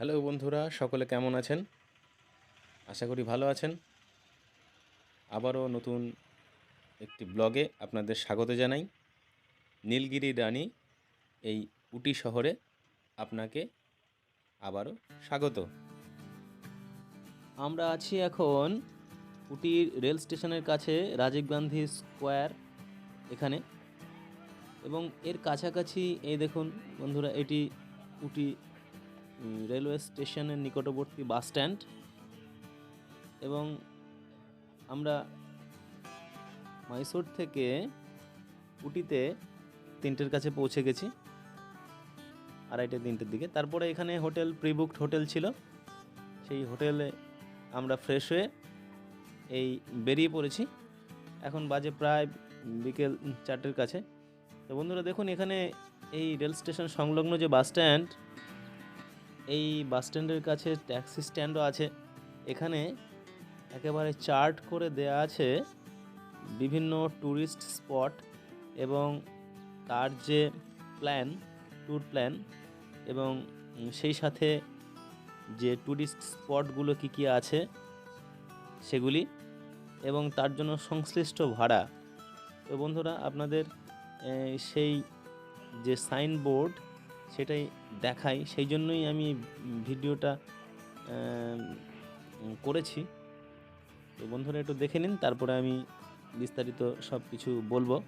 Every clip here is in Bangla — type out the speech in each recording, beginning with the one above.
হ্যালো বন্ধুরা, সকলে কেমন আছেন? আশা করি ভালো আছেন। আবারও নতুন একটি ব্লগে আপনাদের স্বাগত জানাই। নীলগিরি রানী এই উটি শহরে আপনাকে আবারও স্বাগত। আমরা আছি এখন উটির রেল স্টেশনের কাছে, রাজীব গান্ধী স্কোয়ার এখানে, এবং এর কাছাকাছি এই দেখুন বন্ধুরা, এটি উটি রেলওয়ে স্টেশনের নিকটবর্তী বাস স্ট্যান্ড। এবং আমরা মাইসোর থেকে উটিতে 3টের কাছে পৌঁছে গেছি, 2:30-3টের দিকে। তারপরে এখানে হোটেল, প্রিবুকড হোটেল ছিল, সেই হোটেলে আমরা ফ্রেশ হয়ে এই বেরিয়ে পড়েছি। এখন বাজে প্রায় বিকেল 4টের কাছে। তো বন্ধুরা দেখুন, এখানে এই রেল স্টেশন সংলগ্ন যে বাস স্ট্যান্ড, এই বাস স্ট্যান্ডের কাছে ট্যাক্সি স্ট্যান্ডও আছে। এখানে একেবারে চার্ট করে দেয়া আছে বিভিন্ন ট্যুরিস্ট স্পট এবং তার যে ট্যুর প্ল্যান, এবং সেই সাথে যে ট্যুরিস্ট স্পটগুলো কী আছে সেগুলি, এবং তার জন্য সংশ্লিষ্ট ভাড়া। তো বন্ধুরা আপনাদের সেই যে সাইনবোর্ড সেটাই দেখাই, সেই জন্যই আমি ভিডিওটা করেছি। তো বন্ধুরা একটু দেখে নিন, তারপরে আমি বিস্তারিত সব কিছু বলবো।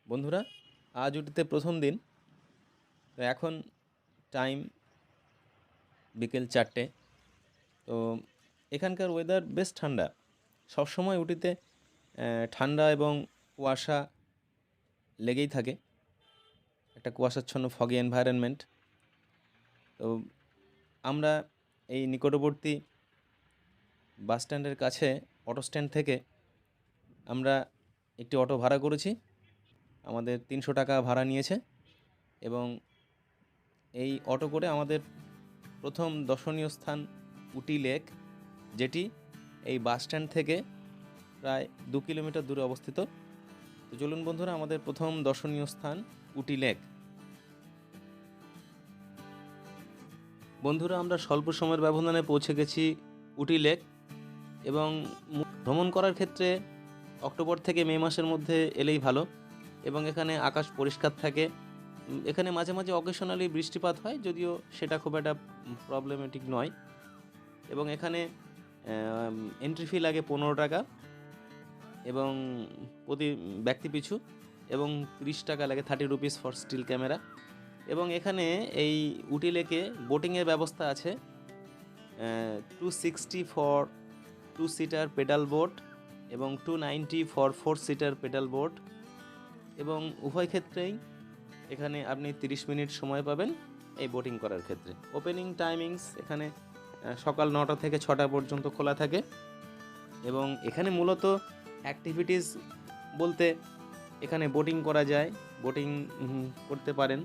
বন্ধুরা, আজ উটিতে প্রথম দিন। তো এখন টাইম বিকেল 4টে। তো এখানকার ওয়েদার বেশ ঠান্ডা। সবসময় উটিতে ঠান্ডা এবং কুয়াশা লেগেই থাকে, একটা কুয়াশাচ্ছন্ন ফগি এনভায়রনমেন্ট। তো আমরা এই নিকটবর্তী বাস স্ট্যান্ডের কাছে অটো স্ট্যান্ড থেকে আমরা একটি অটো ভাড়া করেছি। আমাদের 300 টাকা ভাড়া নিয়েছে, এবং এই অটো করে আমাদের প্রথম দর্শনীয় স্থান উটি লেক, যেটি এই বাস স্ট্যান্ড থেকে প্রায় 2 কিলোমিটার দূরে অবস্থিত। তো চলুন বন্ধুরা, আমাদের প্রথম দর্শনীয় স্থান উটি লেক। বন্ধুরা, আমরা স্বল্প সময়ের ব্যবধানে পৌঁছে গেছি উটি লেক, এবং ভ্রমণ করার ক্ষেত্রে অক্টোবর থেকে মে মাসের মধ্যে এলেই ভালো, এবং এখানে আকাশ পরিষ্কার থাকে। এখানে মাঝে মাঝে অকেশনালি বৃষ্টিপাত হয়, যদিও সেটা খুব একটা প্রবলেমেটিক নয়। এবং এখানে এন্ট্রি ফি লাগে 15 টাকা এবং প্রতি ব্যক্তি পিছু, এবং 30 টাকা লাগে, 30 রুপিস ফর স্টিল ক্যামেরা। এবং এখানে এই উটি লেকে বোটিংয়ের ব্যবস্থা আছে, 260 ফর 2 সিটার পেডাল বোট এবং 290 ফর 4 সিটার পেডাল বোট। এবং উভয় ক্ষেত্রেই এখানে আপনি 30 মিনিট সময় পাবেন এই বোটিং করার ক্ষেত্রে। ওপেনিং টাইমিংস এখানে সকাল 9টা থেকে 6টা পর্যন্ত খোলা থাকে। এবং এখানে মূলত অ্যাক্টিভিটিস বলতে এখানে বোটিং করা যায়, বোটিং করতে পারেন।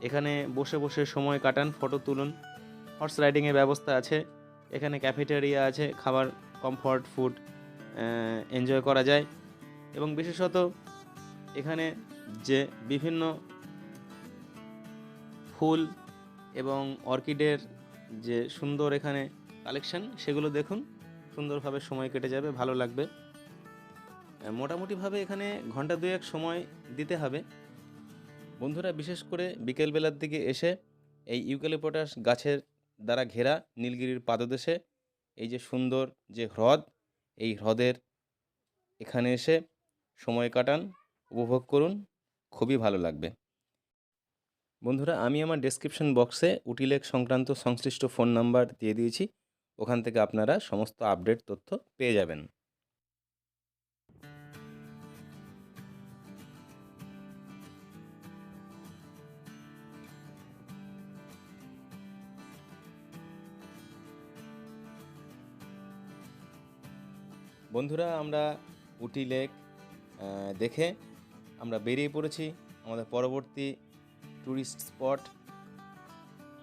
এখানে বসে বসে সময় কাটান, ফটো তুলুন। হর্স রাইডিংয়ের ব্যবস্থা আছে, এখানে ক্যাফেটেরিয়া আছে, খাবার, কমফর্ট ফুড এনজয় করা যায়। এবং বিশেষত এখানে যে বিভিন্ন ফুল এবং অর্কিডের যে সুন্দর এখানে কালেকশন, সেগুলো দেখুন, সুন্দরভাবে সময় কেটে যাবে, ভালো লাগবে। মোটামুটিভাবে এখানে ঘন্টা 2-1 সময় দিতে হবে। বন্ধুরা, বিশেষ করে বিকেলবেলার দিকে এসে এই ইউক্যালিপটাস গাছের দ্বারা ঘেরা নীলগিরির পাদদেশে এই যে সুন্দর যে হ্রদ, এই হ্রদের এখানে এসে সময় কাটান, উপভোগ করুন, খুবই ভালো লাগবে। বন্ধুরা, আমি আমার ডেসক্রিপশন বক্সে উটি লেক সংক্রান্ত সংশ্লিষ্ট ফোন নাম্বার দিয়ে দিয়েছি, ওখান থেকে আপনারা সমস্ত আপডেট তথ্য পেয়ে যাবেন। বন্ধুরা, আমরা উটি লেক দেখে আমরা বেরিয়ে পড়েছি আমাদের পরবর্তী ট্যুরিস্ট স্পট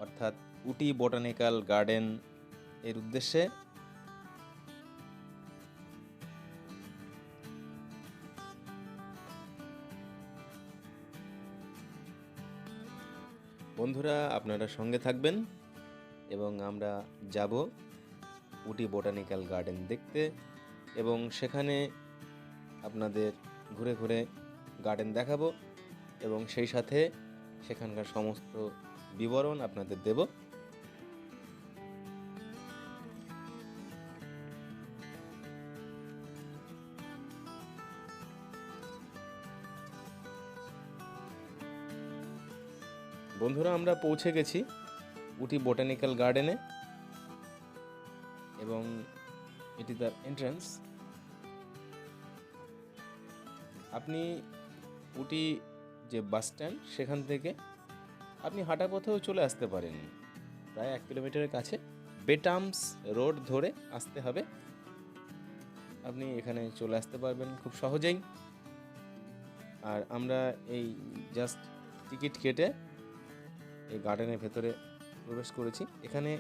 অর্থাৎ উটি বোটানিক্যাল গার্ডেন এর উদ্দেশ্যে। বন্ধুরা, আপনারা সঙ্গে থাকবেন এবং আমরা যাব উটি বোটানিক্যাল গার্ডেন দেখতে এবং সেখানে আপনাদের ঘুরে ঘুরে গার্ডেন দেখাবো এবং সেই সাথে সেখানকার সমস্ত বিবরণ আপনাদের দেব। বন্ধুরা, আমরা পৌঁছে গেছি উটি বোটানিক্যাল গার্ডেনে এবং এটি তার এন্ট্রান্স। আপনি উটি যে বাস স্ট্যান্ড সেখান থেকে আপনি হাঁটা পথেও চলে আসতে পারেন। প্রায় 1 কিলোমিটারের কাছে বেটামস রোড ধরে আসতে হবে, আপনি এখানে চলে আসতে পারবেন খুব সহজেই। আর আমরা এই জাস্ট টিকিট কেটে এই গার্ডেনের ভেতরে প্রবেশ করেছি। এখানে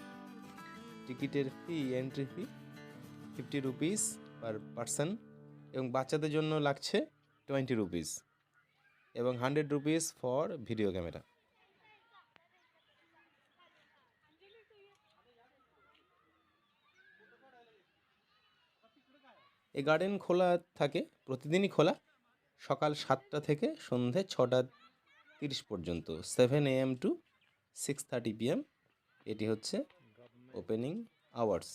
টিকিটের fee, entry fee 50 rupees per person এবং বাচ্চাদের জন্য লাগছে 20 রুপিস এবং 100 রুপিস ফর ভিডিও ক্যামেরা। এই গার্ডেন খোলা থাকে, প্রতিদিনই খোলা, সকাল 7টা থেকে সন্ধে 6:30 পর্যন্ত, 7 AM টু 6:30 PM। এটি হচ্ছে opening hours.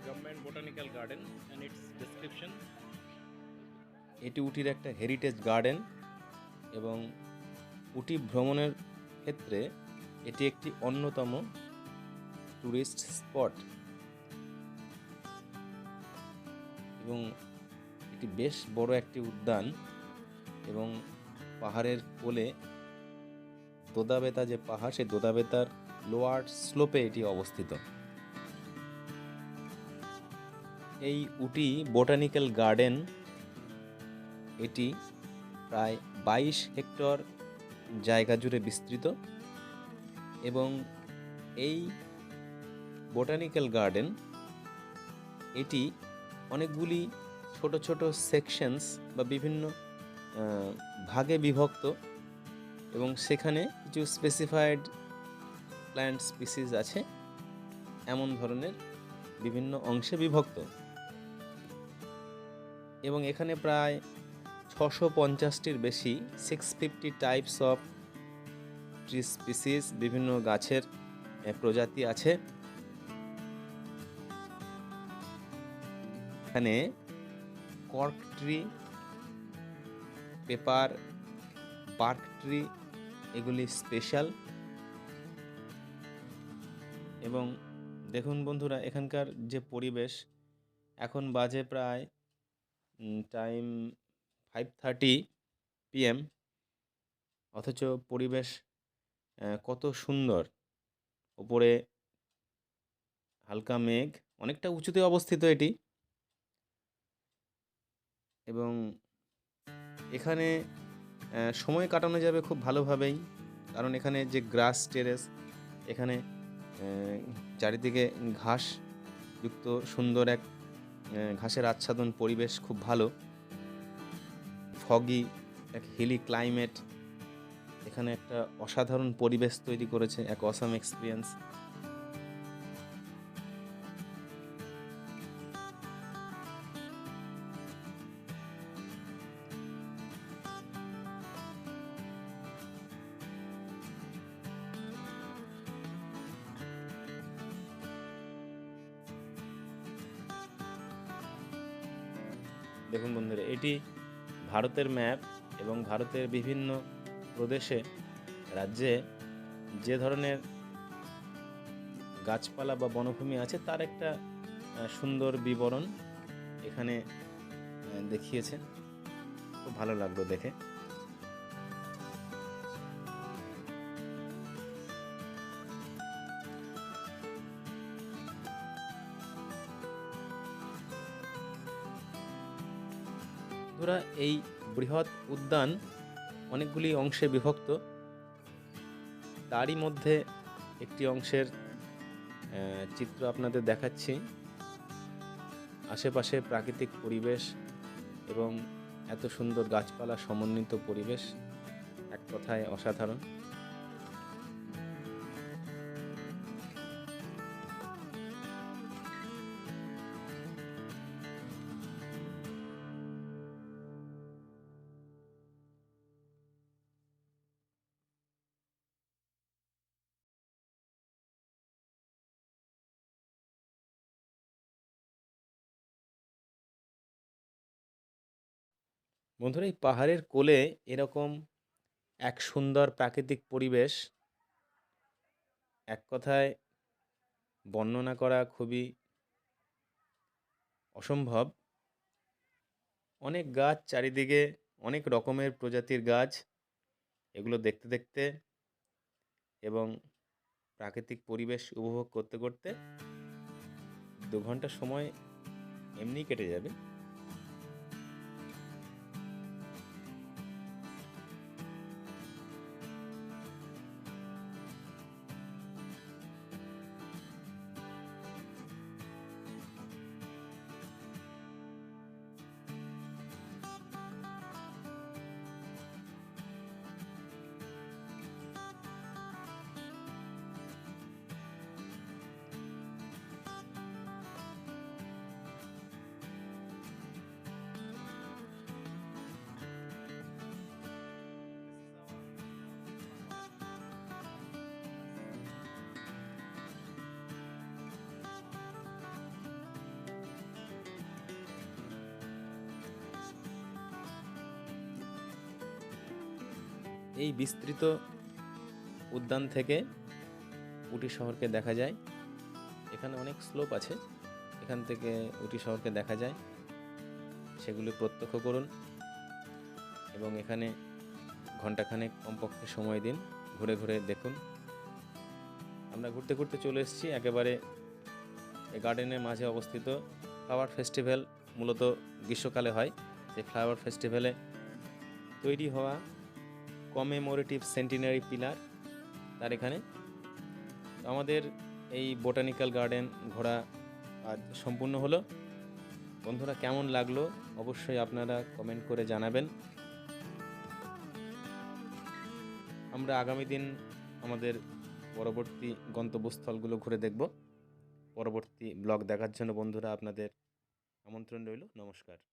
Government botanical garden and it's description. এটি উটির একটা হেরিটেজ গার্ডেন এবং উটি ভ্রমণের ক্ষেত্রে এটি একটি অন্যতম ট্যুরিস্ট স্পট এবং এটি বেশ বড় একটি উদ্যান এবং পাহাড়ের কোলে দোদাবেতা যে পাহাড়, সেই দোদাবেতার লোয়ার স্লোপে এটি অবস্থিত। এই উটি বোটানিক্যাল গার্ডেন এটি প্রায় 22 হেক্টর জায়গা জুড়ে বিস্তৃত এবং এই বোটানিক্যাল গার্ডেন এটি অনেকগুলি ছোট ছোট সেকশনস বা বিভিন্ন ভাগে বিভক্ত এবং সেখানে কিছু স্পেসিফাইড প্ল্যান্ট স্পিসিস আছে, এমন ধরনের বিভিন্ন অংশে বিভক্ত এবং এখানে প্রায় 650টির বেশি 650 টাইপস অফ ট্রি স্পিসিস, বিভিন্ন গাছের প্রজাতি আছে। এখানে cork tree, paper, bark tree এগুলি স্পেশাল। এবং দেখুন বন্ধুরা, এখানকার যে পরিবেশ, এখন বাজে প্রায় টাইম 5:30 PM, অথচ পরিবেশ কত সুন্দর। ওপরে হালকা মেঘ, অনেকটা উঁচুতে অবস্থিত এটি এবং এখানে সময় কাটানো যাবে খুব ভালোভাবেই, কারণ এখানে যে গ্রাস টেরেস, এখানে চারিদিকে ঘাস যুক্ত সুন্দর এক ঘাসের আচ্ছাদন পরিবেশ, খুব ভালো ফগি এক হিলি ক্লাইমেট এখানে একটা অসাধারণ পরিবেশ তৈরি করেছে, এক অসাম এক্সপিরিয়েন্স। দেখুন বন্ধুরা, এটি ভারতের ম্যাপ এবং ভারতের বিভিন্ন প্রদেশে, রাজ্যে যে ধরনের গাছপালা বা বনভূমি আছে তার একটা সুন্দর বিবরণ এখানে দেখিয়েছে, খুব ভালো লাগলো দেখে। বন্ধুরা, এই বৃহৎ উদ্যান অনেকগুলি অংশে বিভক্ত। তারই মধ্যে একটি অংশের চিত্র আপনাদের দেখাচ্ছি। আশেপাশে প্রাকৃতিক পরিবেশ এবং এত সুন্দর গাছপালা সমন্বিত পরিবেশ, এক কথায় অসাধারণ। বন্ধুরা, এই পাহাড়ের কোলে এরকম এক সুন্দর প্রাকৃতিক পরিবেশ এক কথায় বর্ণনা করা খুবই অসম্ভব। অনেক গাছ চারিদিকে, অনেক রকমের প্রজাতির গাছ, এগুলো দেখতে দেখতে এবং প্রাকৃতিক পরিবেশ উপভোগ করতে করতে 2 ঘন্টা সময় এমনিই কেটে যাবে। এই বিস্তৃত উদ্যান থেকে উটি শহরকে দেখা যায়। এখানে অনেক স্লোপ আছে, এখান থেকে উটি শহরকে দেখা যায়। সেগুলি প্রত্যক্ষ করুন এবং এখানে ঘণ্টাখানেক কমপক্ষে সময় দিন, ঘুরে ঘুরে দেখুন। আমরা ঘুরতে ঘুরতে চলে এসেছি একেবারে এই গার্ডেনের মাঝে অবস্থিত ফ্লাওয়ার ফেস্টিভ্যাল। মূলত গ্রীষ্মকালে হয়। সেই ফ্লাওয়ার ফেস্টিভ্যালে তৈরি হওয়া কমেমোরেটিভ সেন্টিনারি পিলার তার এখানে। আমাদের এই বোটানিক্যাল গার্ডেন ঘোরা আজ সম্পূর্ণ হলো। বন্ধুরা, কেমন লাগলো অবশ্যই আপনারা কমেন্ট করে জানাবেন। আমরা আগামী দিন আমাদের পরবর্তী গন্তব্যস্থলগুলো ঘুরে দেখব। পরবর্তী ব্লগ দেখার জন্য বন্ধুরা আপনাদের আমন্ত্রণ রইল। নমস্কার।